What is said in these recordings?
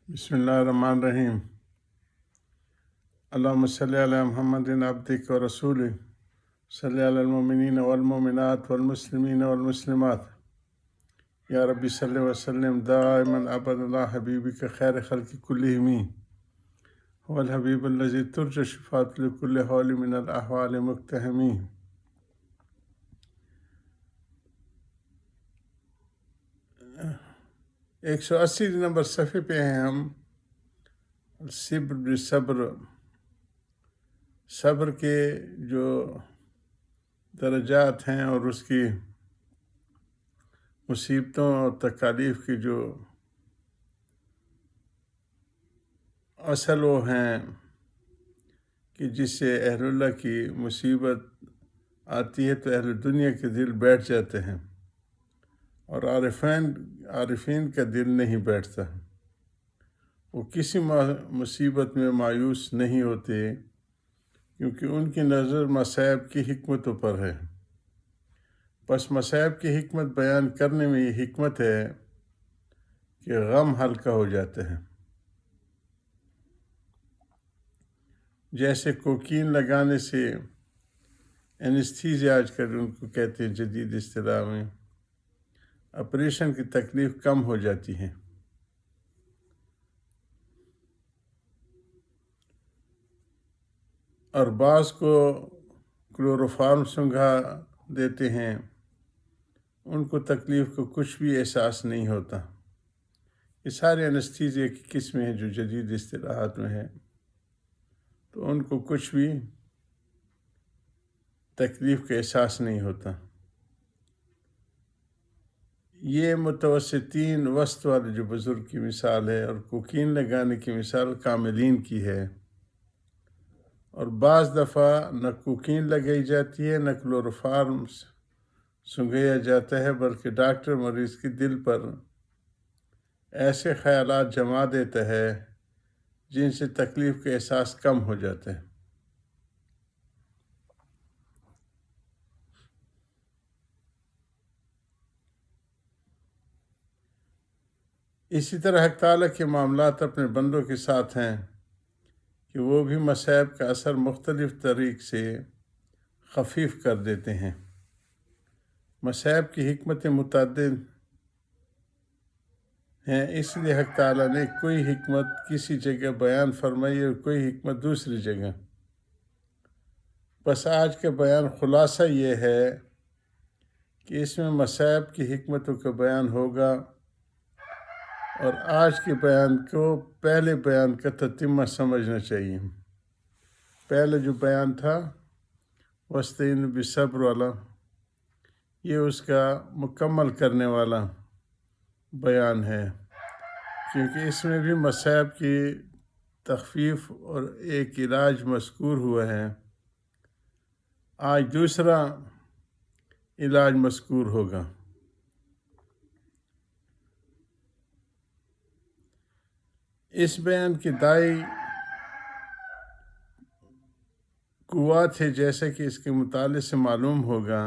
بسم اللہ الرحمن الرحیم۔ اللہم صلی علی محمد عبدک و رسولک، صلی علی المؤمنین والمؤمنات والمسلمین والمسلمات، یا ربی صلی وسلم دائما ابدا علی حبیبک خیر خلق کلہم، هو الحبیب الذی ترجى شفاعۃ لکل حول من الاحوال مقتحم۔ 180 نمبر صفحے پہ ہیں ہم۔ صبر بالصبر، صبر کے جو درجات ہیں اور اس کی مصیبتوں اور تکالیف کی جو اصل وہ ہیں کہ جس سے اہل اللہ کی مصیبت آتی ہے تو اہل دنیا کے دل بیٹھ جاتے ہیں، اور عارفین کا دل نہیں بیٹھتا۔ وہ کسی مصیبت میں مایوس نہیں ہوتے، کیونکہ ان کی نظر مصائب کی حکمتوں پر ہے۔ بس مصائب کی حکمت بیان کرنے میں یہ حکمت ہے کہ غم ہلکا ہو جاتے ہیں۔ جیسے کوکین لگانے سے اینستھیزیا آج کل ان کو کہتے ہیں جدید اصطلاح میں، آپریشن کی تکلیف کم ہو جاتی ہے۔ اور بعض کو کلوروفارم سنگھا دیتے ہیں، ان کو تکلیف کو کچھ بھی احساس نہیں ہوتا۔ یہ سارے اینستھیزیا کی قسمیں ہیں جو جدید اصطلاحات میں ہیں، تو ان کو کچھ بھی تکلیف کا احساس نہیں ہوتا۔ یہ متوسطین وسط والے جو بزرگ کی مثال ہے، اور کوکین لگانے کی مثال کاملین کی ہے۔ اور بعض دفعہ نہ کوکین لگائی جاتی ہے، نہ کلوروفارم سنگھایا جاتا ہے، بلکہ ڈاکٹر مریض کے دل پر ایسے خیالات جما دیتا ہے جن سے تکلیف کا احساس کم ہو جاتا ہے۔ اسی طرح حق تعالیٰ کے معاملات اپنے بندوں کے ساتھ ہیں کہ وہ بھی مصائب کا اثر مختلف طریق سے خفیف کر دیتے ہیں۔ مصائب کی حکمتیں متعدد ہیں، اس لیے حق تعالیٰ نے کوئی حکمت کسی جگہ بیان فرمائی اور کوئی حکمت دوسری جگہ۔ بس آج کا بیان خلاصہ یہ ہے کہ اس میں مصائب کی حکمتوں کا بیان ہوگا، اور آج کے بیان کو پہلے بیان کا تتمہ سمجھنا چاہیے۔ پہلے جو بیان تھا وَاسْتَعِينُوا بِالصَّبْرِ والا، یہ اس کا مکمل کرنے والا بیان ہے، کیونکہ اس میں بھی مصائب کی تخفیف اور ایک علاج مذکور ہوا ہے۔ آج دوسرا علاج مذکور ہوگا۔ اس بیان کی دائی قوت ہے، جیسا کہ اس کے مطالعے سے معلوم ہوگا،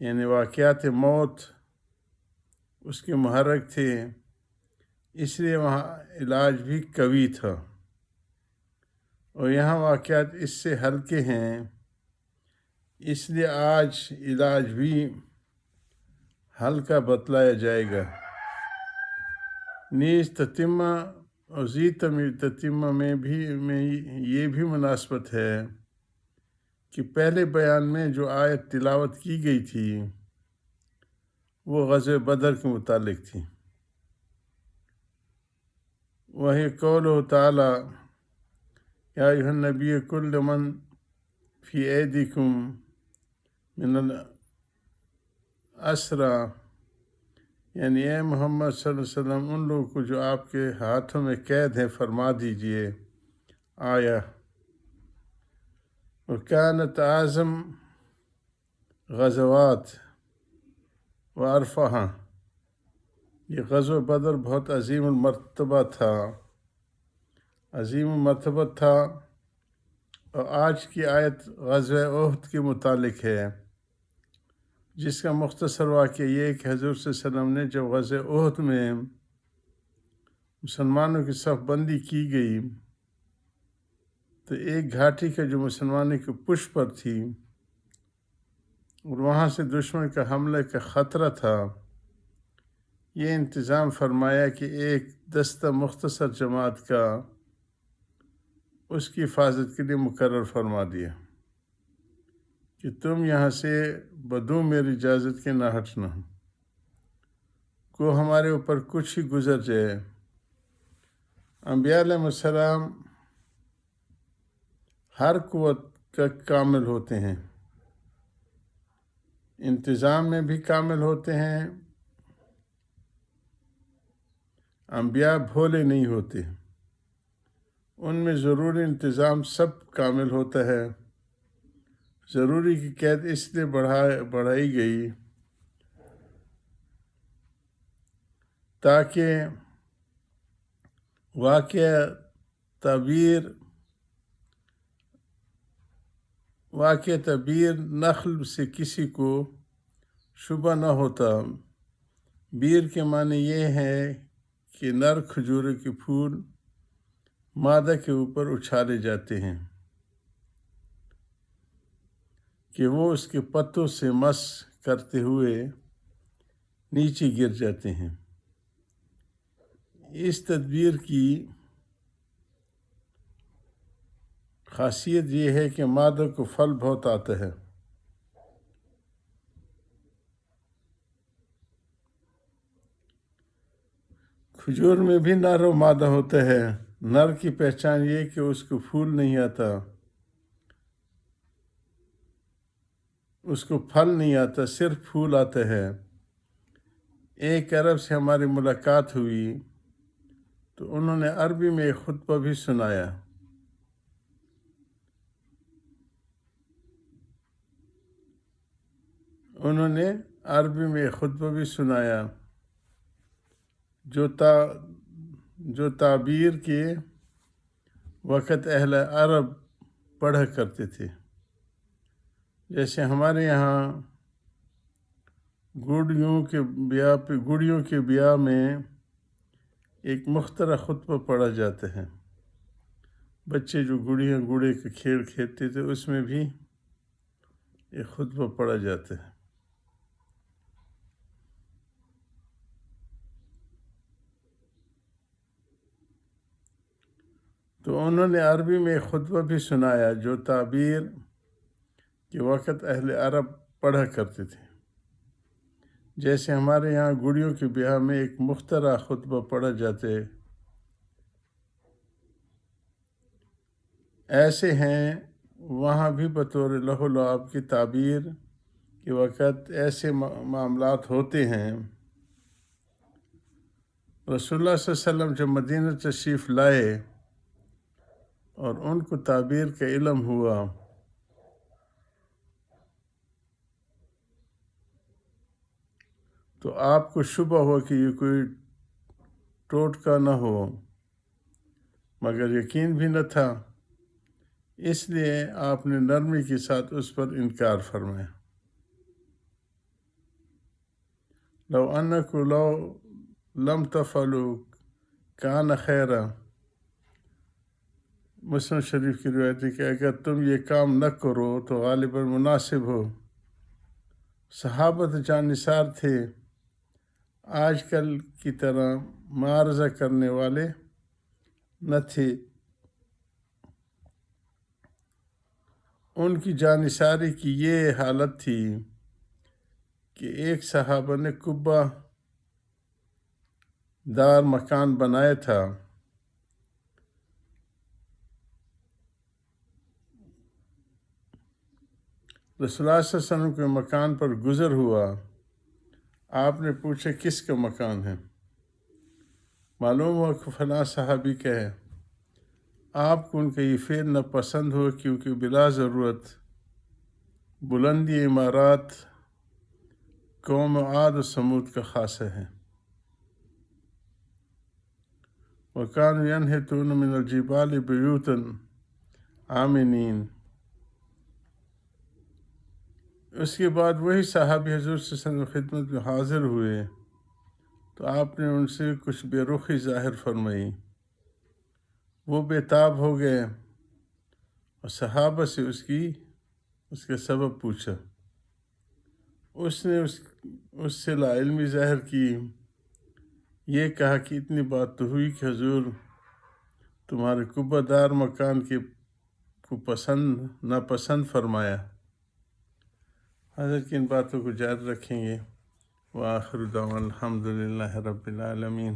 یعنی واقعات موت اس کے محرک تھے، اس لیے وہاں علاج بھی قوی تھا، اور یہاں واقعات اس سے ہلکے ہیں، اس لیے آج علاج بھی ہلکا بتلایا جائے گا۔ نیز تتمہ اور تتمہ میں یہ بھی مناسبت ہے کہ پہلے بیان میں جو آیت تلاوت کی گئی تھی وہ غزوہ بدر کے متعلق تھی۔ وہی قولہ تعالی یا ایھا النبی کل من فی ایدیکم من الاسری، یعنی اے محمد صلی اللہ علیہ وسلم ان لوگوں کو جو آپ کے ہاتھوں میں قید ہیں فرما دیجئے آیا۔ وَكَانَتْ أَعْظَمَ غزوات وَأَرْفَعَہا، یہ غزوہ بدر بہت عظیم المرتبہ تھا، عظیم المرتبت تھا۔ اور آج کی آیت غزوہ احد کے متعلق ہے، جس کا مختصر واقعہ یہ ہے کہ حضور صلی اللہ علیہ وسلم نے جب غزوہ احد میں مسلمانوں کی صف بندی کی گئی تو ایک گھاٹی کا جو مسلمانوں کی پشت پر تھی اور وہاں سے دشمن کا حملے کا خطرہ تھا، یہ انتظام فرمایا کہ ایک دستہ مختصر جماعت کا اس کی حفاظت کے لیے مقرر فرما دیا کہ تم یہاں سے بدون میری اجازت کے نہ ہٹنا، کو ہمارے اوپر کچھ ہی گزر جائے۔ انبیاء علیہ السلام ہر قوت کا کامل ہوتے ہیں، انتظام میں بھی کامل ہوتے ہیں، انبیاء بھولے نہیں ہوتے، ان میں ضروری انتظام سب کامل ہوتا ہے۔ ضروری کی قید اس لیے بڑھائی گئی تاکہ واقع تعبیر نخل سے کسی کو شبہ نہ ہوتا۔ بیر کے معنی یہ ہے کہ نر کھجورے کے پھول مادہ کے اوپر اچھالے جاتے ہیں کہ وہ اس کے پتوں سے مس کرتے ہوئے نیچے گر جاتے ہیں۔ اس تدبیر کی خاصیت یہ ہے کہ مادہ کو پھل بہت آتا ہے۔ کھجور میں بھی نر و مادہ ہوتا ہے۔ نر کی پہچان یہ کہ اس کو پھول نہیں آتا، اس کو پھل نہیں آتا، صرف پھول آتا ہے۔ ایک عرب سے ہماری ملاقات ہوئی تو انہوں نے عربی میں ایک خطبہ بھی سنایا۔ جو تعبیر کے وقت اہل عرب پڑھا کرتے تھے۔ جیسے ہمارے یہاں گڑیوں کے بیاہ میں ایک مخترع خطبہ پڑھا جاتا ہے۔ بچے جو گڑے کا کھیل کھیلتے تھے اس میں بھی ایک خطبہ پڑھا جاتا ہے۔ تو انہوں نے عربی میں ایک خطبہ بھی سنایا جو تعبیر کے وقت اہل عرب پڑھا کرتے تھے۔ جیسے ہمارے یہاں گڑیوں کے بیاہ میں ایک مخترع خطبہ پڑھا جاتا ہے، ایسے ہیں وہاں بھی بطور لہو لعاب کی تعبیر کے وقت ایسے معاملات ہوتے ہیں۔ رسول اللہ صلی اللہ علیہ وسلم جب مدینہ تشریف لائے اور ان کو تعبیر کا علم ہوا تو آپ کو شبہ ہوا کہ یہ کوئی ٹوٹکا نہ ہو، مگر یقین بھی نہ تھا، اس لیے آپ نے نرمی کے ساتھ اس پر انکار فرمایا۔ لو انکم لو لم تفعلوا کان خیرا، مسلم شریف کی روایت ہے کہ اگر تم یہ کام نہ کرو تو غالباً مناسب ہو۔ صحابہ جانثار تھے، آج کل کی طرح معارضہ کرنے والے نہ تھے۔ ان کی جانثاری کی یہ حالت تھی کہ ایک صحابہ نے قبہ دار مکان بنایا تھا، رسول اللہ صلی اللہ علیہ وسلم کے مکان پر گزر ہوا، آپ نے پوچھا کس کا مکان ہے؟ معلوم ہوا کہ فلاں صحابی کا ہے۔ آپ کو ان کا یہ فعل ناپسند ہو کیونکہ بلا ضرورت بلندی عمارات قوم عاد و سمود کا خاصہ ہے۔ وَكَانُوا يَنْحِتُونَ مِنَ الْجِبَالِ بُيُوتًا آمِنِينَ۔ اس کے بعد وہی صحابی حضور صلی اللہ علیہ وسلم کی خدمت میں حاضر ہوئے تو آپ نے ان سے کچھ بے رخی ظاہر فرمائی۔ وہ بےتاب ہو گئے اور صحابہ سے اس کے سبب پوچھا۔ اس نے اس سے لا علمی ظاہر کی، یہ کہا کہ اتنی بات تو ہوئی کہ حضور تمہارے قبہ دار مکان کو ناپسند فرمایا۔ حضرت کی ان باتوں کو جاری رکھیں گے۔ وآخر دعوانا الحمدللہ رب العالمین۔